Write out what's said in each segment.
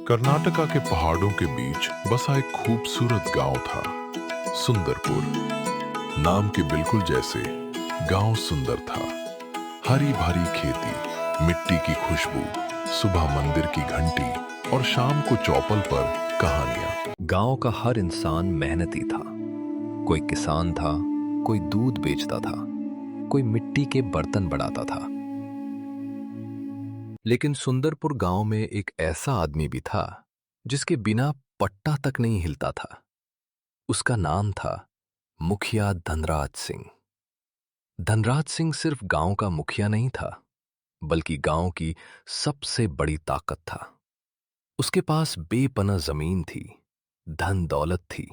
कर्नाटका के पहाड़ों के बीच बसा एक खूबसूरत गांव था, सुंदरपुर। नाम के बिल्कुल जैसे गांव सुंदर था। हरी भरी खेती, मिट्टी की खुशबू, सुबह मंदिर की घंटी और शाम को चौपल पर कहानियां। गांव का हर इंसान मेहनती था। कोई किसान था, कोई दूध बेचता था, कोई मिट्टी के बर्तन बनाता था। लेकिन सुंदरपुर गांव में एक ऐसा आदमी भी था जिसके बिना पट्टा तक नहीं हिलता था। उसका नाम था मुखिया धनराज सिंह। धनराज सिंह सिर्फ गांव का मुखिया नहीं था, बल्कि गांव की सबसे बड़ी ताकत था। उसके पास बेपनाह जमीन थी, धन दौलत थी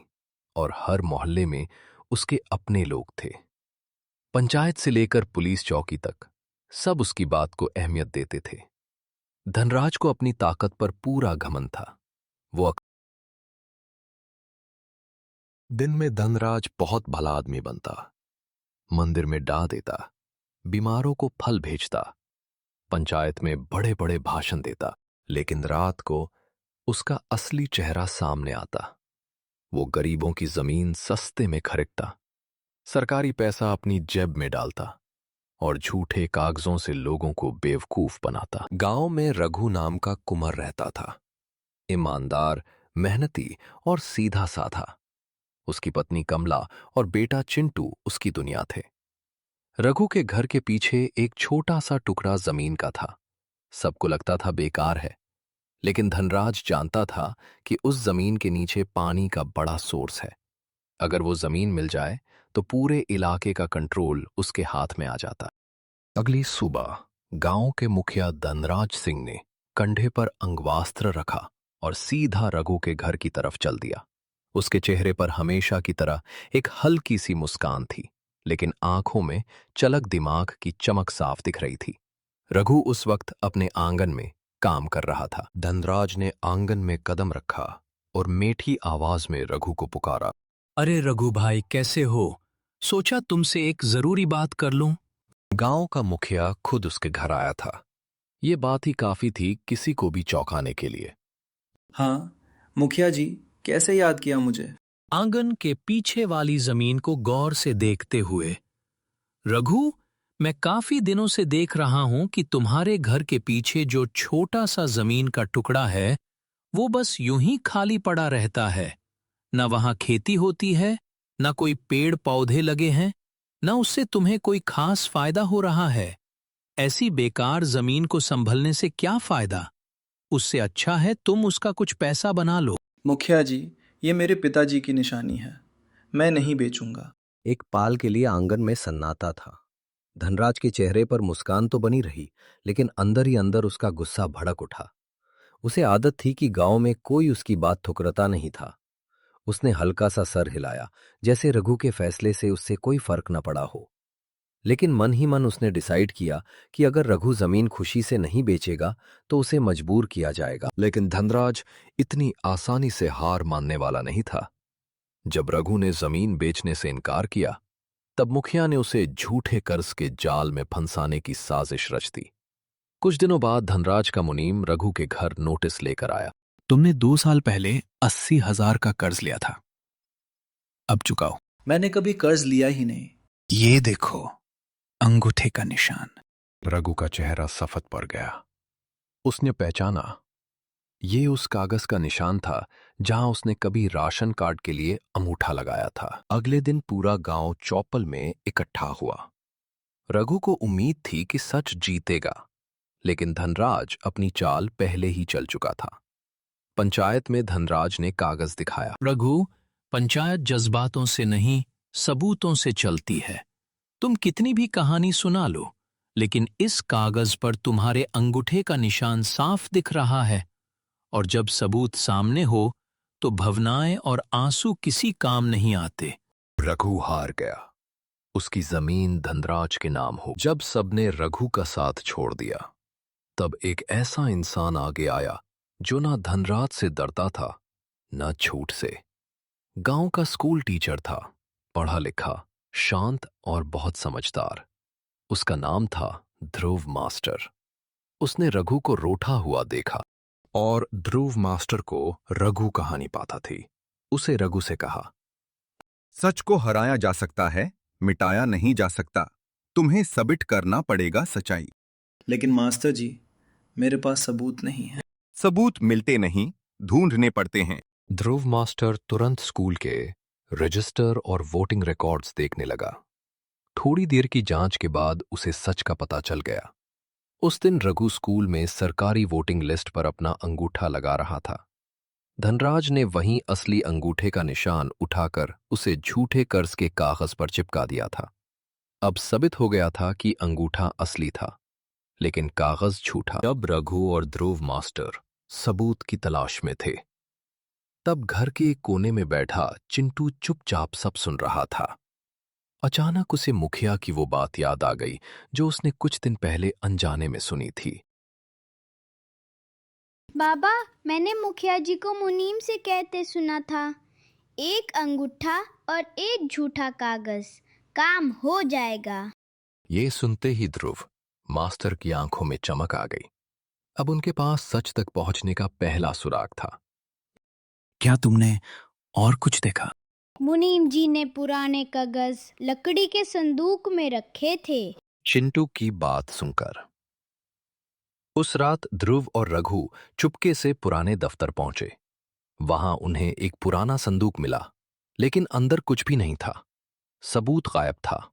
और हर मोहल्ले में उसके अपने लोग थे। पंचायत से लेकर पुलिस चौकी तक सब उसकी बात को अहमियत देते थे। धनराज को अपनी ताकत पर पूरा घमंड था। वो दिन में धनराज बहुत भला आदमी बनता, मंदिर में डा देता, बीमारों को फल भेजता, पंचायत में बड़े बड़े भाषण देता। लेकिन रात को उसका असली चेहरा सामने आता। वो गरीबों की जमीन सस्ते में खरीदता, सरकारी पैसा अपनी जेब में डालता और झूठे कागजों से लोगों को बेवकूफ बनाता। गांव में रघु नाम का कुंवर रहता था, ईमानदार, मेहनती और सीधा साधा। उसकी पत्नी कमला और बेटा चिंटू उसकी दुनिया थे। रघु के घर के पीछे एक छोटा सा टुकड़ा जमीन का था। सबको लगता था बेकार है, लेकिन धनराज जानता था कि उस जमीन के नीचे पानी का बड़ा सोर्स है। अगर वो जमीन मिल जाए तो पूरे इलाके का कंट्रोल उसके हाथ में आ जाता। अगली सुबह गांव के मुखिया धनराज सिंह ने कंधे पर अंगवास्त्र रखा और सीधा रघु के घर की तरफ चल दिया। उसके चेहरे पर हमेशा की तरह एक हल्की सी मुस्कान थी, लेकिन आंखों में चलक दिमाग की चमक साफ दिख रही थी। रघु उस वक्त अपने आंगन में काम कर रहा था। धनराज ने आंगन में कदम रखा और मीठी आवाज में रघु को पुकारा। अरे रघु भाई, कैसे हो? सोचा तुमसे एक जरूरी बात कर लूं। गांव का मुखिया खुद उसके घर आया था। ये बात ही काफी थी किसी को भी चौंकाने के लिए। हाँ, मुखिया जी, कैसे याद किया मुझे? आंगन के पीछे वाली जमीन को गौर से देखते हुए, रघु, मैं काफी दिनों से देख रहा हूं कि तुम्हारे घर के पीछे जो छोटा सा जमीन का टुकड़ा है, वो बस यूं ही खाली पड़ा रहता है। न वहां खेती होती है, न कोई पेड़ पौधे लगे हैं, न उससे तुम्हें कोई खास फायदा हो रहा है। ऐसी बेकार जमीन को संभलने से क्या फायदा? उससे अच्छा है तुम उसका कुछ पैसा बना लो। मुखिया जी, ये मेरे पिताजी की निशानी है। मैं नहीं बेचूंगा। एक पाल के लिए आंगन में सन्नाटा था। धनराज के चेहरे पर मुस्कान तो बनी रही, लेकिन अंदर ही अंदर उसका गुस्सा भड़क उठा। उसे आदत थी कि गांव में कोई उसकी बात ठुकराता नहीं था। उसने हल्का सा सर हिलाया, जैसे रघु के फैसले से उससे कोई फर्क न पड़ा हो। लेकिन मन ही मन उसने डिसाइड किया कि अगर रघु जमीन खुशी से नहीं बेचेगा तो उसे मजबूर किया जाएगा। लेकिन धनराज इतनी आसानी से हार मानने वाला नहीं था। जब रघु ने जमीन बेचने से इनकार किया, तब मुखिया ने उसे झूठे कर्ज के जाल में फंसाने की साजिश रच दी। कुछ दिनों बाद धनराज का मुनीम रघु के घर नोटिस लेकर आया। तुमने 2 साल पहले 80,000 का कर्ज लिया था, अब चुकाओ। मैंने कभी कर्ज लिया ही नहीं। ये देखो, अंगूठे का निशान। रघु का चेहरा सफेद पड़ गया। उसने पहचाना, ये उस कागज का निशान था जहां उसने कभी राशन कार्ड के लिए अंगूठा लगाया था। अगले दिन पूरा गांव चौपल में इकट्ठा हुआ। रघु को उम्मीद थी कि सच जीतेगा, लेकिन धनराज अपनी चाल पहले ही चल चुका था। पंचायत में धनराज ने कागज दिखाया। रघु, पंचायत जज्बातों से नहीं, सबूतों से चलती है। तुम कितनी भी कहानी सुना लो, लेकिन इस कागज पर तुम्हारे अंगूठे का निशान साफ दिख रहा है। और जब सबूत सामने हो तो भावनाएं और आंसू किसी काम नहीं आते। रघु हार गया। उसकी जमीन धनराज के नाम हो। जब सबने रघु का साथ छोड़ दिया, तब एक ऐसा इंसान आगे आया जो ना धनराज से डरता था, ना झूठ से। गांव का स्कूल टीचर था, पढ़ा लिखा, शांत और बहुत समझदार। उसका नाम था ध्रुव मास्टर। उसने रघु को रोता हुआ देखा और ध्रुव मास्टर को रघु कहानी पाता थी। उसे रघु से कहा, सच को हराया जा सकता है, मिटाया नहीं जा सकता। तुम्हें सबमिट करना पड़ेगा सच्चाई। लेकिन मास्टर जी, मेरे पास सबूत नहीं है। सबूत मिलते नहीं, ढूंढने पड़ते हैं। ध्रुव मास्टर तुरंत स्कूल के रजिस्टर और वोटिंग रिकॉर्ड्स देखने लगा। थोड़ी देर की जांच के बाद उसे सच का पता चल गया। उस दिन रघु स्कूल में सरकारी वोटिंग लिस्ट पर अपना अंगूठा लगा रहा था। धनराज ने वहीं असली अंगूठे का निशान उठाकर उसे झूठे कर्ज के कागज पर चिपका दिया था। अब साबित हो गया था कि अंगूठा असली था, लेकिन कागज झूठा। जब रघु और ध्रुव मास्टर सबूत की तलाश में थे, तब घर के एक कोने में बैठा चिंटू चुपचाप सब सुन रहा था। अचानक उसे मुखिया की वो बात याद आ गई जो उसने कुछ दिन पहले अनजाने में सुनी थी। बाबा, मैंने मुखिया जी को मुनीम से कहते सुना था, एक अंगूठा और एक झूठा कागज, काम हो जाएगा। ये सुनते ही ध्रुव मास्टर की आंखों में चमक आ गई। अब उनके पास सच तक पहुंचने का पहला सुराग था। क्या तुमने और कुछ देखा? मुनीम जी ने पुराने कागज लकड़ी के संदूक में रखे थे। चिंटू की बात सुनकर उस रात ध्रुव और रघु चुपके से पुराने दफ्तर पहुंचे। वहां उन्हें एक पुराना संदूक मिला, लेकिन अंदर कुछ भी नहीं था। सबूत गायब था।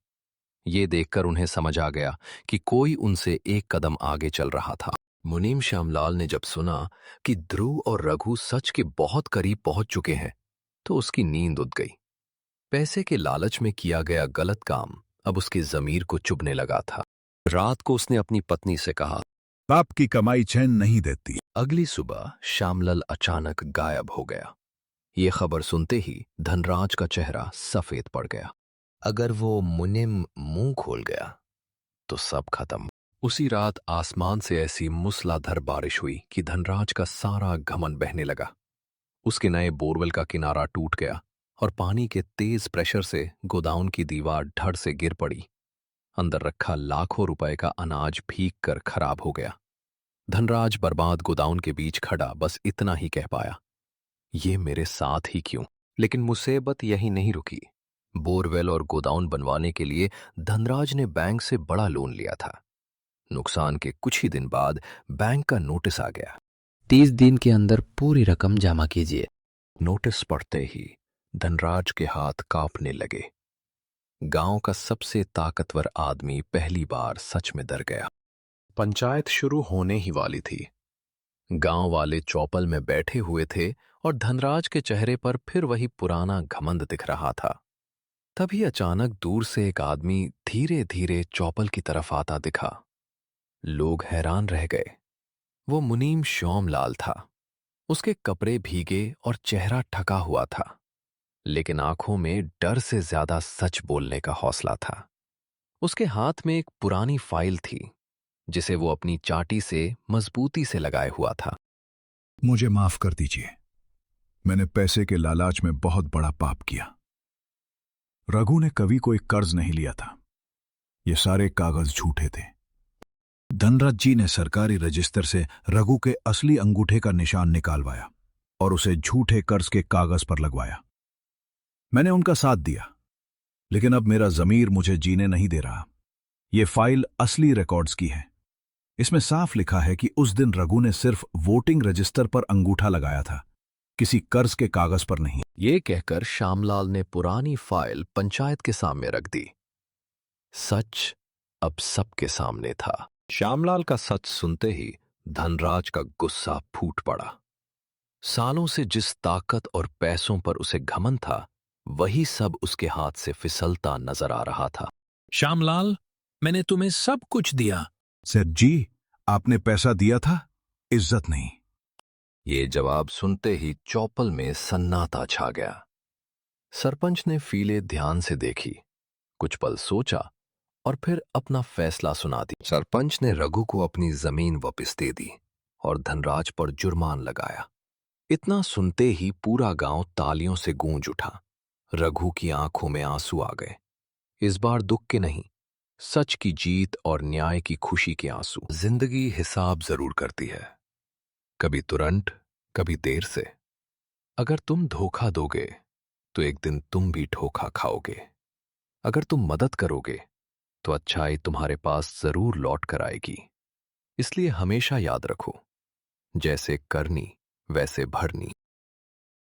ये देखकर उन्हें समझ आ गया कि कोई उनसे एक कदम आगे चल रहा था। मुनीम श्यामलाल ने जब सुना कि ध्रुव और रघु सच के बहुत करीब पहुंच चुके हैं, तो उसकी नींद उड़ गई। पैसे के लालच में किया गया गलत काम अब उसकी जमीर को चुभने लगा था। रात को उसने अपनी पत्नी से कहा, बाप की कमाई चैन नहीं देती। अगली सुबह श्यामलाल अचानक गायब हो गया। ये खबर सुनते ही धनराज का चेहरा सफेद पड़ गया। अगर वो मुनीम मुंह खोल गया तो सब खत्म। उसी रात आसमान से ऐसी मूसलाधार बारिश हुई कि धनराज का सारा घमंड बहने लगा। उसके नए बोरवेल का किनारा टूट गया और पानी के तेज प्रेशर से गोदाउन की दीवार धड़ से गिर पड़ी। अंदर रखा लाखों रुपए का अनाज भीग कर खराब हो गया। धनराज बर्बाद गोदाउन के बीच खड़ा बस इतना ही कह पाया, ये मेरे साथ ही क्यों? लेकिन मुसीबत यही नहीं रुकी। बोरवेल और गोदाउन बनवाने के लिए धनराज ने बैंक से बड़ा लोन लिया था। नुकसान के कुछ ही दिन बाद बैंक का नोटिस आ गया। 30 दिन के अंदर पूरी रकम जमा कीजिए। नोटिस पढ़ते ही धनराज के हाथ कांपने लगे। गांव का सबसे ताकतवर आदमी पहली बार सच में डर गया। पंचायत शुरू होने ही वाली थी। गांव वाले चौपल में बैठे हुए थे और धनराज के चेहरे पर फिर वही पुराना घमंड दिख रहा था। तभी अचानक दूर से एक आदमी धीरे धीरे चौपल की तरफ आता दिखा। लोग हैरान रह गए। वो मुनीम श्यामलाल था। उसके कपड़े भीगे और चेहरा ठका हुआ था, लेकिन आंखों में डर से ज्यादा सच बोलने का हौसला था। उसके हाथ में एक पुरानी फाइल थी जिसे वो अपनी चाटी से मजबूती से लगाए हुआ था। मुझे माफ कर दीजिए, मैंने पैसे के लालच में बहुत बड़ा पाप किया। रघु ने कभी कोई कर्ज नहीं लिया था। ये सारे कागज झूठे थे। धनराज जी ने सरकारी रजिस्टर से रघु के असली अंगूठे का निशान निकालवाया और उसे झूठे कर्ज के कागज पर लगवाया। मैंने उनका साथ दिया, लेकिन अब मेरा जमीर मुझे जीने नहीं दे रहा। ये फाइल असली रिकॉर्ड्स की है। इसमें साफ लिखा है कि उस दिन रघु ने सिर्फ वोटिंग रजिस्टर पर अंगूठा लगाया था, किसी कर्ज के कागज पर नहीं। ये कहकर श्यामलाल ने पुरानी फाइल पंचायत के सामने रख दी। सच अब सबके सामने था। श्यामलाल का सच सुनते ही धनराज का गुस्सा फूट पड़ा। सालों से जिस ताकत और पैसों पर उसे घमंड था, वही सब उसके हाथ से फिसलता नजर आ रहा था। श्यामलाल, मैंने तुम्हें सब कुछ दिया। सेठ जी, आपने पैसा दिया था, इज्जत नहीं। ये जवाब सुनते ही चौपल में सन्नाटा छा गया। सरपंच ने फीले ध्यान से देखी, कुछ पल सोचा और फिर अपना फैसला सुना दी। सरपंच ने रघु को अपनी जमीन वापस दे दी और धनराज पर जुर्मान लगाया। इतना सुनते ही पूरा गांव तालियों से गूंज उठा। रघु की आंखों में आंसू आ गए। इस बार दुख के नहीं, सच की जीत और न्याय की खुशी के आंसू। जिंदगी हिसाब जरूर करती है, कभी तुरंत, कभी देर से। अगर तुम धोखा दोगे तो एक दिन तुम भी धोखा खाओगे। अगर तुम मदद करोगे तो अच्छाई तुम्हारे पास जरूर लौट कर आएगी। इसलिए हमेशा याद रखो, जैसे करनी वैसे भरनी।